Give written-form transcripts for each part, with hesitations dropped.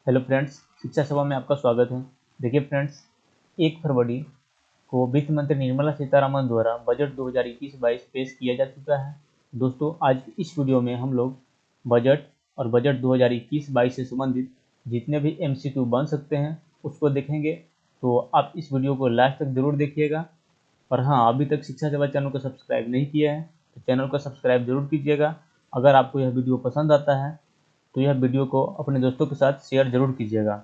Hello friends, शिक्षा सभा में आपका स्वागत है। देखिए फ्रेंड्स, 1 फरवरी को वित्त मंत्री निर्मला सीतारमण द्वारा बजट 2021-22 पेश किया जा चुका है। दोस्तों, आज इस वीडियो में हम लोग बजट और बजट 2021-22 से संबंधित जितने भी MCQ बन सकते हैं उसको देखेंगे। तो आप इस वीडियो को लास्ट तक जरूर देखिएगा। और हाँ, अभी तक शिक्षा सभा चैनल को सब्सक्राइब नहीं किया है तो चैनल को सब्सक्राइब जरूर कीजिएगा। अगर आपको यह वीडियो पसंद आता है तो यह वीडियो को अपने दोस्तों के साथ शेयर जरूर कीजिएगा।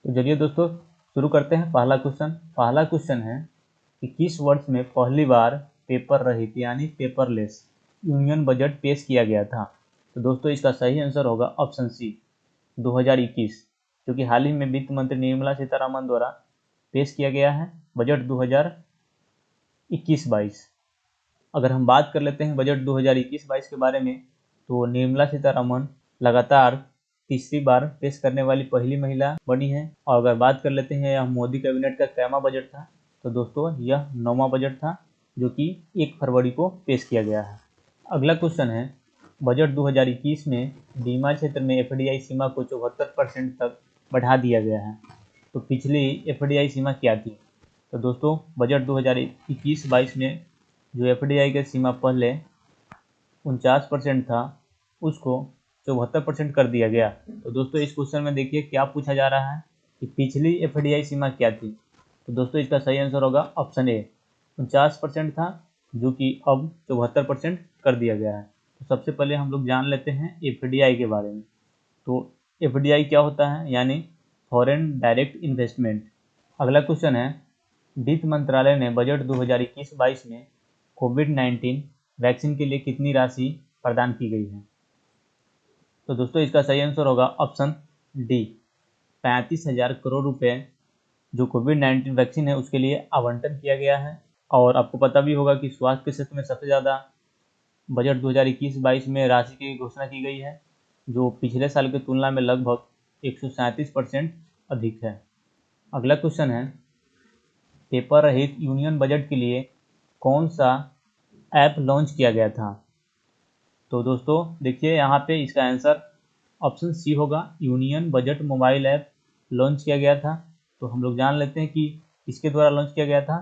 तो चलिए दोस्तों, शुरू करते हैं। पहला क्वेश्चन है कि किस वर्ष में पहली बार पेपर रहित यानी पेपरलेस यूनियन बजट पेश किया गया था? तो दोस्तों, इसका सही आंसर होगा ऑप्शन सी, 2021, क्योंकि हाल ही में वित्त मंत्री निर्मला सीतारमण द्वारा पेश किया गया है बजट 2021-22। अगर हम बात कर लेते हैं बजट 2021-22 के बारे में, तो निर्मला सीतारमण लगातार तीसरी बार पेश करने वाली पहली महिला बनी है। और अगर बात कर लेते हैं यह मोदी कैबिनेट का कैमा बजट था, तो दोस्तों यह 9वां बजट था जो कि 1 फरवरी को पेश किया गया है। अगला क्वेश्चन है, बजट 2021 में बीमा क्षेत्र में FDI सीमा को 74% तक बढ़ा दिया गया है। तो पिछली FDI सीमा क्या थी? तो दोस्तों, बजट 2021-22 में जो FDI की सीमा पहले 49% था उसको 74% कर दिया गया। तो दोस्तों, इस क्वेश्चन में देखिए क्या पूछा जा रहा है कि पिछली FDI सीमा क्या थी। तो दोस्तों, इसका सही आंसर होगा ऑप्शन ए, 49% था जो कि अब 74% कर दिया गया है। तो सबसे पहले हम लोग जान लेते हैं FDI के बारे में। तो FDI क्या होता है, यानी फॉरेन डायरेक्ट इन्वेस्टमेंट। अगला क्वेश्चन है, वित्त मंत्रालय ने बजट 2021-22 में कोविड-19 वैक्सीन के लिए कितनी राशि प्रदान की गई है? तो दोस्तों, इसका सही आंसर होगा ऑप्शन डी, 35,000 करोड़ रुपए जो कोविड-19 वैक्सीन है उसके लिए आवंटन किया गया है। और आपको पता भी होगा कि स्वास्थ्य के क्षेत्र में सबसे ज़्यादा बजट 2021-22 में राशि की घोषणा की गई है, जो पिछले साल की तुलना में लगभग 137% अधिक है। अगला क्वेश्चन है, पेपर रहित यूनियन बजट के लिए कौन सा ऐप लॉन्च किया गया था? तो दोस्तों देखिए, यहाँ पे इसका आंसर ऑप्शन सी होगा, union budget mobile app launch किया गया था। तो हम लोग जान लेते हैं कि किसके द्वारा लॉन्च किया गया था।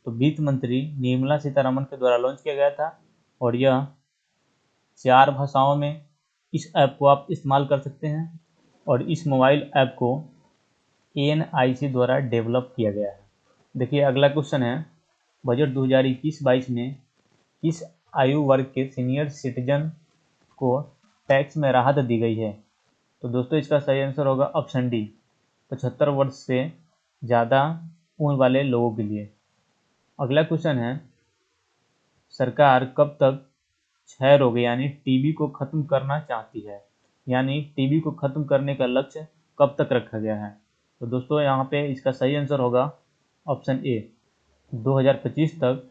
तो वित्त मंत्री निर्मला सीतारमण के द्वारा लॉन्च किया गया था और यह 4 भाषाओं में इस ऐप को आप इस्तेमाल कर सकते हैं। और इस मोबाइल ऐप को ANIC द्वारा डेवलप किया गया है। देखिए अगला क्वेश्चन है, बजट 2021-22 में किस आयु वर्ग के सीनियर सिटीजन को टैक्स में राहत दी गई है? तो दोस्तों, इसका सही आंसर होगा ऑप्शन डी, 75 वर्ष से ज़्यादा उम्र वाले लोगों के लिए। अगला क्वेश्चन है, सरकार कब तक क्षय रोग यानी TB को खत्म करना चाहती है? यानी TB को खत्म करने का लक्ष्य कब तक रखा गया है? तो दोस्तों, यहाँ पे इसका सही आंसर होगा ऑप्शन ए, 2025 तक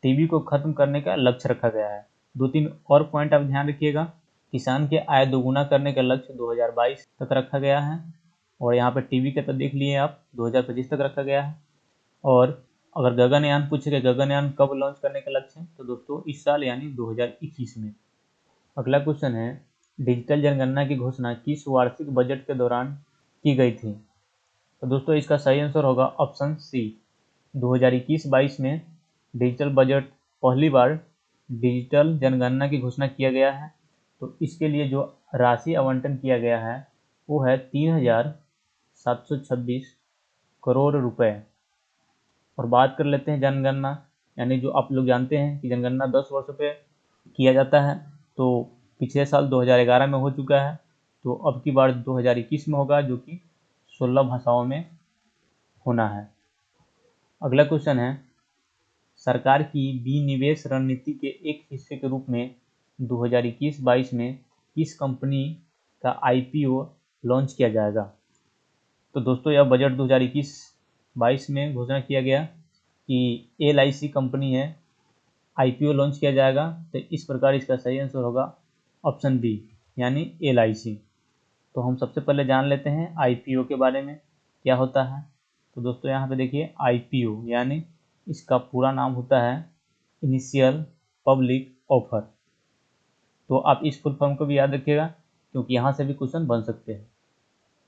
TB को खत्म करने का लक्ष्य रखा गया है। 2-3 और पॉइंट आप ध्यान रखिएगा। किसान के आय दोगुना करने का लक्ष्य 2022 तक रखा गया है। और यहाँ पे TB का तो देख लिए आप, 2025 तक रखा गया है। और अगर गगनयान पूछेगा, गगनयान कब लॉन्च करने का लक्ष्य है? तो दोस्तों इस साल यानी 2021 में। अगला क्वेश्चन है, डिजिटल जनगणना की घोषणा किस वार्षिक बजट के दौरान की गई थी? तो दोस्तों, इसका सही आंसर होगा ऑप्शन सी, 2021-22 में डिजिटल बजट पहली बार डिजिटल जनगणना की घोषणा किया गया है। तो इसके लिए जो राशि आवंटन किया गया है वो है 3,726 करोड़ रुपए। और बात कर लेते हैं जनगणना, यानी जो आप लोग जानते हैं कि जनगणना 10 वर्षों पे किया जाता है। तो पिछले साल 2011 में हो चुका है, तो अब की बार 2021 में होगा, जो कि 16 भाषाओं में होना है। अगला क्वेश्चन है, सरकार की विनिवेश रणनीति के एक हिस्से के रूप में 2021-22 में किस कंपनी का IPO लॉन्च किया जाएगा? तो दोस्तों, यह बजट 2021-22 में घोषणा किया गया कि LIC कंपनी है, IPO लॉन्च किया जाएगा। तो इस प्रकार इसका सही आंसर होगा ऑप्शन बी, यानी LIC। तो हम सबसे पहले जान लेते हैं IPO के बारे में क्या होता है। तो दोस्तों, यहाँ पे देखिए IPO यानी इसका पूरा नाम होता है इनिशियल पब्लिक ऑफर। तो आप इस फुल फॉर्म को भी याद रखिएगा क्योंकि यहाँ से भी क्वेश्चन बन सकते हैं।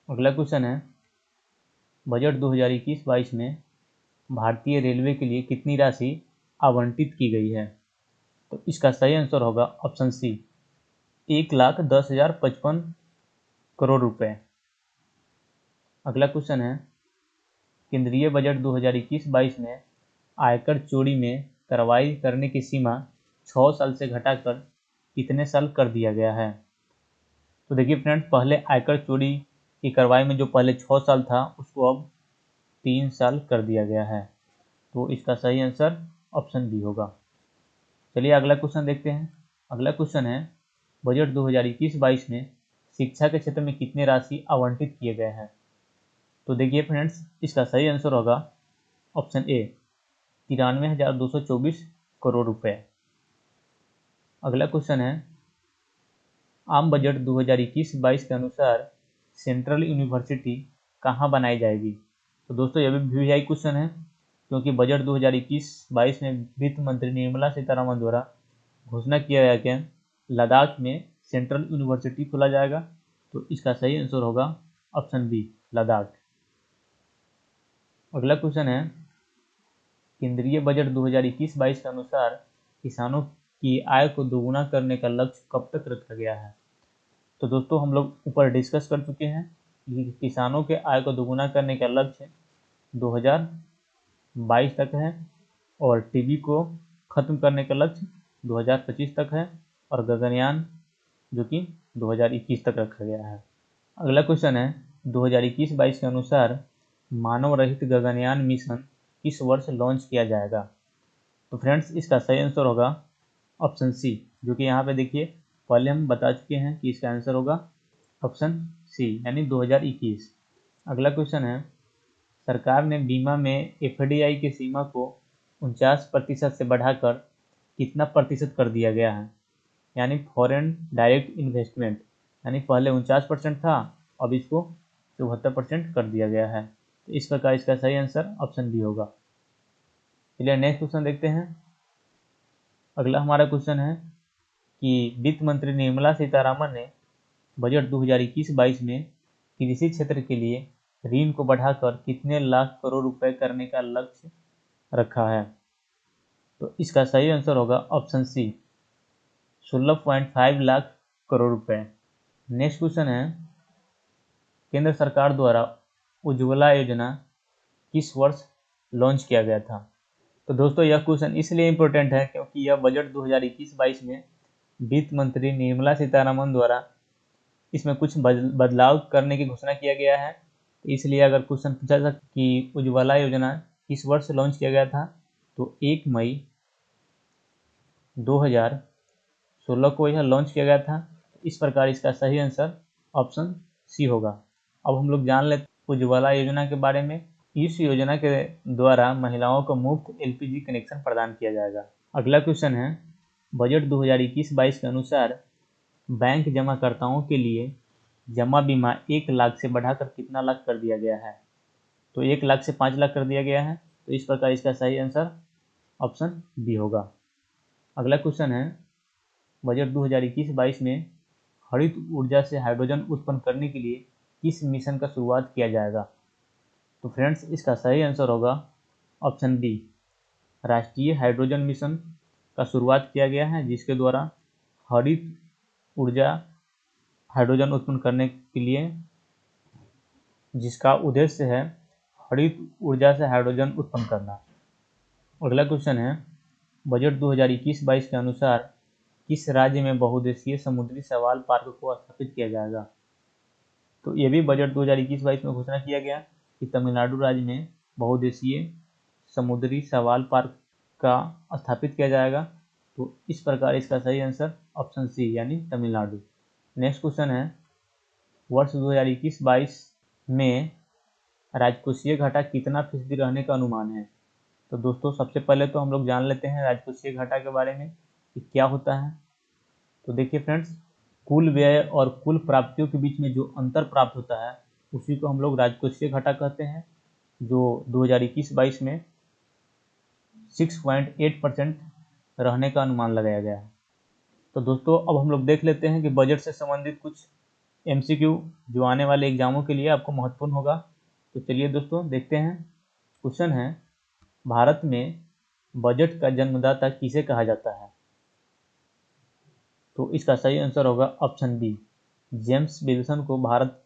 अगला क्वेश्चन है, बजट 2021-22 में भारतीय रेलवे के लिए कितनी राशि आवंटित की गई है? तो इसका सही आंसर होगा ऑप्शन सी, 1,10,055 करोड़ रुपए। अगला क्वेश्चन है, केंद्रीय बजट 2021-22 में आयकर चोरी में कार्रवाई करने की सीमा 6 साल से घटाकर कितने साल कर दिया गया है? तो देखिए फ्रेंड्स, पहले आयकर चोरी की कार्रवाई में जो पहले 6 साल था उसको अब 3 साल कर दिया गया है। तो इसका सही आंसर ऑप्शन बी होगा। चलिए अगला क्वेश्चन देखते हैं। अगला क्वेश्चन है, बजट 2021-22 में शिक्षा के क्षेत्र में कितने राशि आवंटित किए गए हैं? तो देखिए फ्रेंड्स, इसका सही आंसर होगा ऑप्शन ए, 93,224 करोड़ रुपए। अगला क्वेश्चन है, आम बजट 2021-22 के अनुसार सेंट्रल यूनिवर्सिटी कहाँ बनाई जाएगी? तो दोस्तों यह भी वीआई क्वेश्चन है, क्योंकि बजट 2021-22 में वित्त मंत्री निर्मला सीतारमण द्वारा घोषणा किया गया कि लद्दाख में सेंट्रल यूनिवर्सिटी खोला जाएगा। तो इसका सही आंसर होगा ऑप्शन बी, लद्दाख। अगला क्वेश्चन है, केंद्रीय बजट 2021-22 के अनुसार किसानों की आय को दोगुना करने का लक्ष्य कब तक रखा गया है? तो दोस्तों हम लोग ऊपर डिस्कस कर चुके हैं कि किसानों के आय को दोगुना करने का लक्ष्य 2022 तक है और टीबी को खत्म करने का लक्ष्य 2025 तक है और गगनयान जो कि 2021 तक रखा गया है। अगला क्वेश्चन है, 2021-22 के अनुसार मानव रहित गगनयान मिशन किस वर्ष लॉन्च किया जाएगा? तो फ्रेंड्स इसका सही आंसर होगा ऑप्शन सी, जो कि यहाँ पे देखिए पहले हम बता चुके हैं कि इसका आंसर होगा ऑप्शन सी यानी 2021। अगला क्वेश्चन है, सरकार ने बीमा में एफडीआई की सीमा को 49% से बढ़ाकर कितना प्रतिशत कर दिया गया है? यानी फॉरेन डायरेक्ट इन्वेस्टमेंट, यानी पहले 49% था, अब इसको 74% कर दिया गया है। तो इस प्रकार इसका सही आंसर ऑप्शन बी होगा। चलिए नेक्स्ट क्वेश्चन देखते हैं। अगला हमारा क्वेश्चन है कि वित्त मंत्री निर्मला सीतारमण ने बजट 2021-22 में कृषि क्षेत्र के लिए ऋण को बढ़ाकर कितने लाख करोड़ रुपए करने का लक्ष्य रखा है? तो इसका सही आंसर होगा ऑप्शन सी, 16.5 लाख करोड़ रुपए। नेक्स्ट क्वेश्चन है, केंद्र सरकार द्वारा उज्ज्वला योजना किस वर्ष लॉन्च किया गया था? तो दोस्तों यह क्वेश्चन इसलिए इम्पोर्टेंट है क्योंकि यह बजट 2021-22 में वित्त मंत्री निर्मला सीतारमण द्वारा इसमें कुछ बदलाव करने की घोषणा किया गया है। इसलिए अगर क्वेश्चन पूछा जाए कि उज्ज्वला योजना किस वर्ष लॉन्च किया गया था, तो 1 मई 2016 को यह लॉन्च किया गया था। इस प्रकार इसका सही आंसर ऑप्शन सी होगा। अब हम लोग जान लेते हैं उज्ज्वला योजना के बारे में। इस योजना के द्वारा महिलाओं को मुफ्त एलपीजी कनेक्शन प्रदान किया जाएगा। अगला क्वेश्चन है, बजट 2021-22 के अनुसार बैंक जमाकर्ताओं के लिए जमा बीमा 1 लाख से बढ़ाकर कितना लाख कर दिया गया है? तो 1 लाख से 5 लाख कर दिया गया है। तो इस प्रकार इसका सही आंसर ऑप्शन बी होगा। अगला क्वेश्चन है, बजट 2021-22 में हरित ऊर्जा से हाइड्रोजन उत्पन्न करने के लिए किस मिशन का शुरुआत किया जाएगा? तो फ्रेंड्स इसका सही आंसर होगा ऑप्शन बी, राष्ट्रीय हाइड्रोजन मिशन का शुरुआत किया गया है, जिसके द्वारा हरित ऊर्जा हाइड्रोजन उत्पन्न करने के लिए, जिसका उद्देश्य है हरित ऊर्जा से हाइड्रोजन उत्पन्न करना। अगला क्वेश्चन है, बजट 2021-22 के अनुसार किस राज्य में बहुउद्देशीय समुद्री शैवाल पार्क को स्थापित किया जाएगा? तो ये भी बजट 2021-22 में घोषणा किया गया कि तमिलनाडु राज्य में बहुउद्देशीय समुद्री शैवाल पार्क का स्थापित किया जाएगा। तो इस प्रकार इसका सही आंसर ऑप्शन सी यानी तमिलनाडु। नेक्स्ट क्वेश्चन है, वर्ष 2021-22 में राजकोषीय घाटा कितना फीसदी रहने का अनुमान है? तो दोस्तों सबसे पहले तो हम लोग जान लेते हैं राजकोषीय घाटा के बारे में कि क्या होता है। तो देखिए फ्रेंड्स, कुल व्यय और कुल प्राप्तियों के बीच में जो अंतर प्राप्त होता है उसी को हम लोग राजकोषीय घाटा कहते हैं, जो 2021-22 में 6.8% रहने का अनुमान लगाया गया है। तो दोस्तों अब हम लोग देख लेते हैं कि बजट से संबंधित कुछ MCQ जो आने वाले एग्जामों के लिए आपको महत्वपूर्ण होगा। तो चलिए दोस्तों देखते हैं। क्वेश्चन है, भारत में बजट का जन्मदाता किसे कहा जाता है? तो इसका सही आंसर होगा ऑप्शन बी, जेम्स विल्सन को भारत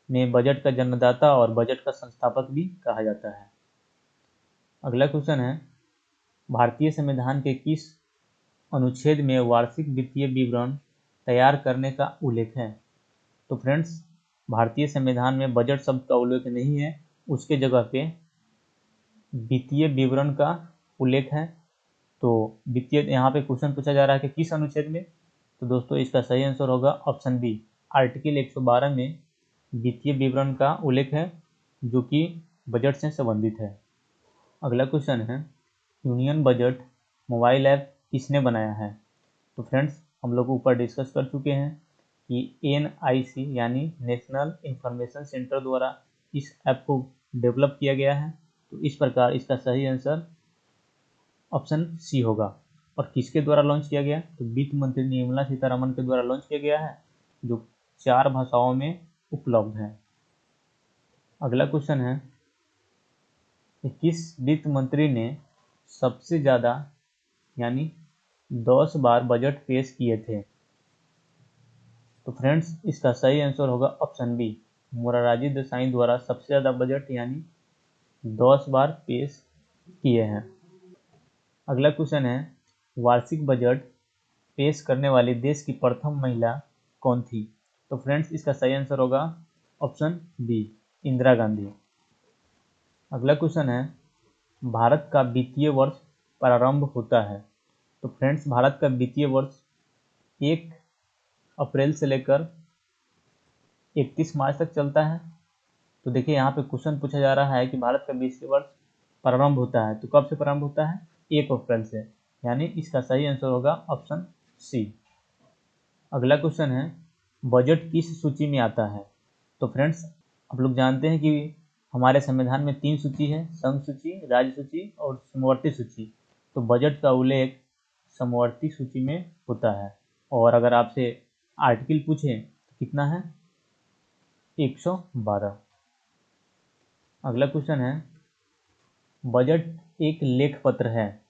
में बजट का जन्मदाता और बजट का संस्थापक भी कहा जाता है। अगला क्वेश्चन है, भारतीय संविधान के किस अनुच्छेद में वार्षिक वित्तीय विवरण तैयार करने का उल्लेख है? तो फ्रेंड्स, भारतीय संविधान में बजट शब्द का उल्लेख नहीं है, उसके जगह पे वित्तीय विवरण का उल्लेख है। तो वित्तीय यहाँ पे क्वेश्चन पूछा जा रहा है कि किस अनुच्छेद में? तो दोस्तों इसका सही आंसर होगा ऑप्शन बी, आर्टिकल 112 में वित्तीय विवरण का उल्लेख है, जो कि बजट से संबंधित है। अगला क्वेश्चन है, यूनियन बजट मोबाइल ऐप किसने बनाया है? तो फ्रेंड्स, हम लोग ऊपर डिस्कस कर चुके हैं कि NIC यानी नेशनल इंफॉर्मेशन सेंटर द्वारा इस ऐप को डेवलप किया गया है। तो इस प्रकार इसका सही आंसर ऑप्शन सी होगा। और किसके द्वारा लॉन्च किया गया? तो वित्त मंत्री निर्मला सीतारमण के द्वारा लॉन्च किया गया है, जो 4 भाषाओं में उपलब्ध है। अगला क्वेश्चन है कि किस वित्त मंत्री ने सबसे ज़्यादा यानी 10 बार बजट पेश किए थे? तो फ्रेंड्स, इसका सही आंसर होगा ऑप्शन बी, मोरारजी देसाई द्वारा सबसे ज़्यादा बजट यानी 10 बार पेश किए हैं। अगला क्वेश्चन है, वार्षिक बजट पेश करने वाली देश की प्रथम महिला कौन थी? तो फ्रेंड्स, इसका सही आंसर होगा ऑप्शन बी, इंदिरा गांधी। अगला क्वेश्चन है, भारत का वित्तीय वर्ष प्रारंभ होता है। तो फ्रेंड्स, भारत का वित्तीय वर्ष 1 अप्रैल से लेकर 31 मार्च तक चलता है। तो देखिए यहाँ पे क्वेश्चन पूछा जा रहा है कि भारत का वित्तीय वर्ष प्रारंभ होता है, तो कब से प्रारंभ होता है? 1 अप्रैल से, यानी इसका सही आंसर होगा ऑप्शन सी। अगला क्वेश्चन है, बजट किस सूची में आता है? तो फ्रेंड्स, आप लोग जानते हैं कि हमारे संविधान में 3 सूची है, संघ सूची, राज्य सूची और समवर्ती सूची। तो बजट का उल्लेख समवर्ती सूची में होता है। और अगर आपसे आर्टिकल पूछे तो कितना है? 112। अगला क्वेश्चन है, बजट एक लेख पत्र है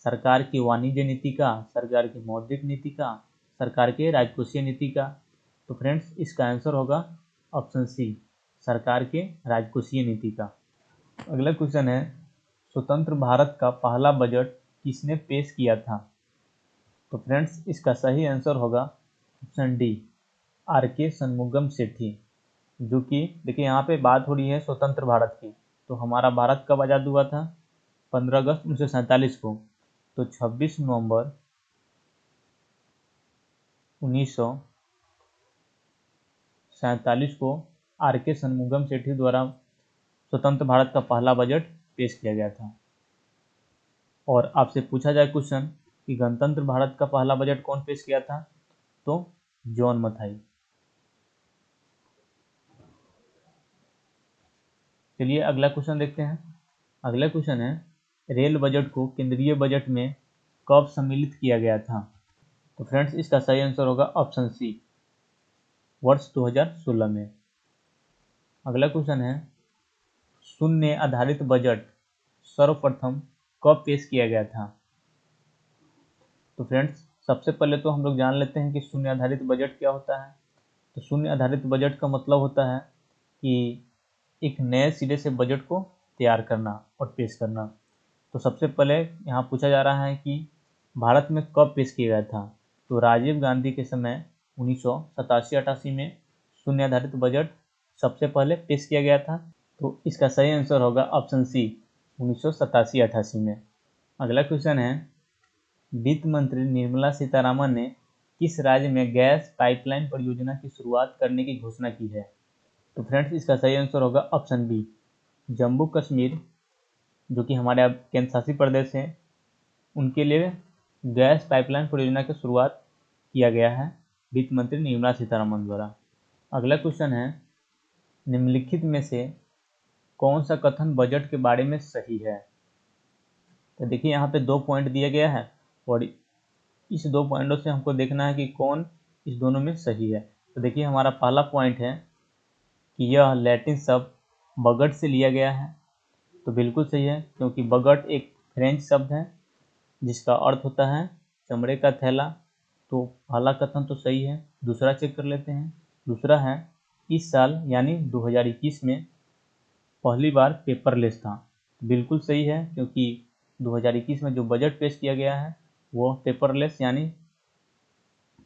सरकार की वाणिज्य नीति का, सरकार की मौद्रिक नीति का, सरकार के राजकोषीय नीति का? तो फ्रेंड्स, इसका आंसर होगा ऑप्शन सी, सरकार के राजकोषीय नीति का। अगला क्वेश्चन है, स्वतंत्र भारत का पहला बजट किसने पेश किया था? तो फ्रेंड्स, इसका सही आंसर होगा ऑप्शन डी, RK शनमुगम सेठी। जो कि देखिए यहाँ पे बात हो रही है स्वतंत्र भारत की। तो हमारा भारत कब आज़ाद हुआ था? 15 अगस्त 1947 को। तो 26 नवंबर 1947 को RK शनमुगम सेठी द्वारा स्वतंत्र भारत का पहला बजट पेश किया गया था। और आपसे पूछा जाए क्वेश्चन कि गणतंत्र भारत का पहला बजट कौन पेश किया था? तो जॉन मथाई। चलिए अगला क्वेश्चन देखते हैं। अगला क्वेश्चन है, रेल बजट को केंद्रीय बजट में कब सम्मिलित किया गया था? तो फ्रेंड्स, इसका सही आंसर होगा ऑप्शन सी, वर्ष 2016 में। अगला क्वेश्चन है, शून्य आधारित बजट सर्वप्रथम कब पेश किया गया था? तो फ्रेंड्स, सबसे पहले तो हम लोग जान लेते हैं कि शून्य आधारित बजट क्या होता है। तो शून्य आधारित बजट का मतलब होता है कि एक नए सिरे से बजट को तैयार करना और पेश करना। तो सबसे पहले यहाँ पूछा जा रहा है कि भारत में कब पेश किया गया था? तो राजीव गांधी के समय 1987-88 में शून्य आधारित बजट सबसे पहले पेश किया गया था। तो इसका सही आंसर होगा ऑप्शन सी, 1987-88 में। अगला क्वेश्चन है, वित्त मंत्री निर्मला सीतारमण ने किस राज्य में गैस पाइपलाइन परियोजना की शुरुआत करने की घोषणा की है? तो फ्रेंड्स, इसका सही आंसर होगा ऑप्शन बी, जम्मू कश्मीर, जो कि हमारे अब केंद्र शासित प्रदेश है, उनके लिए गैस पाइपलाइन परियोजना की शुरुआत किया गया है वित्त मंत्री निर्मला सीतारमण द्वारा। अगला क्वेश्चन है, निम्नलिखित में से कौन सा कथन बजट के बारे में सही है? तो देखिए यहाँ पे 2 पॉइंट दिया गया है और इस 2 पॉइंटों से हमको देखना है कि कौन इस दोनों में सही है। तो देखिए हमारा पहला पॉइंट है कि यह लैटिन शब्द बगट से लिया गया है। तो बिल्कुल सही है, क्योंकि बगट एक फ्रेंच शब्द है जिसका अर्थ होता है चमड़े का थैला। तो पहला कथन तो सही है। दूसरा चेक कर लेते हैं। दूसरा है इस साल यानी 2021 में पहली बार पेपरलेस था। बिल्कुल सही है, क्योंकि 2021 में जो बजट पेश किया गया है वो पेपरलेस यानी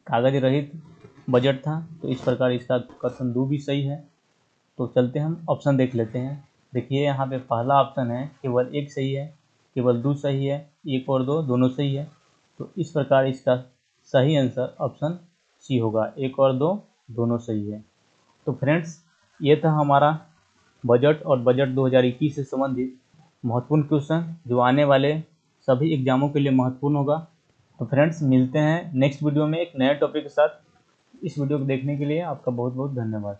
कागज रहित बजट था। तो इस प्रकार इसका कथन 2 भी सही है। तो चलते हम ऑप्शन देख लेते हैं। देखिए यहाँ पे पहला ऑप्शन है केवल एक सही है, केवल 2 सही है, 1 और 2 दोनों सही है। तो इस प्रकार इसका सही आंसर ऑप्शन सी होगा, 1 और 2 दोनों सही है। तो फ्रेंड्स, ये था हमारा बजट और बजट 2021 से संबंधित महत्वपूर्ण क्वेश्चन जो आने वाले सभी एग्जामों के लिए महत्वपूर्ण होगा। तो फ्रेंड्स, मिलते हैं नेक्स्ट वीडियो में एक नए टॉपिक के साथ। इस वीडियो को देखने के लिए आपका बहुत बहुत धन्यवाद।